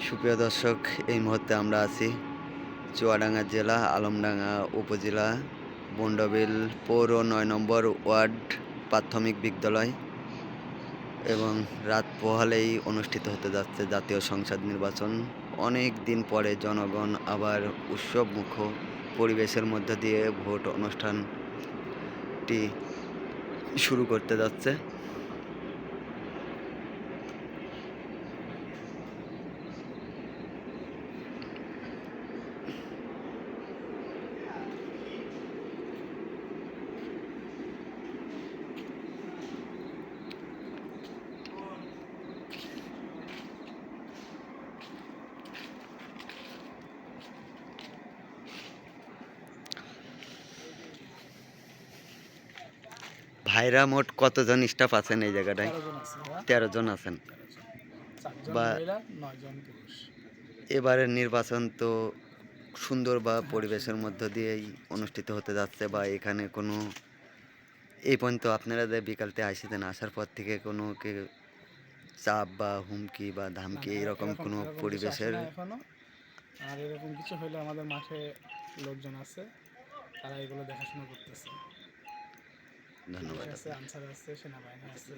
সুপ্রিয় দর্শক, এই মুহূর্তে আমরা আছি চুয়াডাঙ্গা জেলা আলমডাঙ্গা উপজেলা বন্ডবিল পৌর ৯ নম্বর ওয়ার্ড প্রাথমিক বিদ্যালয় এবং রাত পোহালেই অনুষ্ঠিত হতে যাচ্ছে জাতীয় সংসদ নির্বাচন। অনেক দিন পরে জনগণ আবার উৎসবমুখর পরিবেশের মধ্য দিয়ে ভোট অনুষ্ঠানটি শুরু করতে যাচ্ছে। ভাইরা মোট কতজন স্টাফ আছেন এই জায়গাটায়? ১৩ জন আছে ভাইয়া। ১৩ জন আছেন। ১৩ জন। ৪ জন বা মহিলা, ৯ জন পুরুষ। এবারের নির্বাচন তো সুন্দর বা হ্যাঁ, পরিবেশের সুন্দর। মধ্য দিয়েই অনুষ্ঠিত হতে যাচ্ছে, বা এখানে কোনো এই পর্যন্ত আপনারা যে বিকালতে আসিতেন, আসার পর থেকে কোনো চাপ বা হুমকি বা না, ধামকি না, এরকম এরকম কোনো এরকম কিছু আসে পরিবেশের? না এখনো। আর এরকম কিছু হইলে আমাদের মাঠে লোকজন আছে, তারা এগুলো দেখাশোনা করতেছে। পুলিশ ধন্যবাদ আছে, আপনাকে। আনসার আছে, সেনাবাহিনী আছে।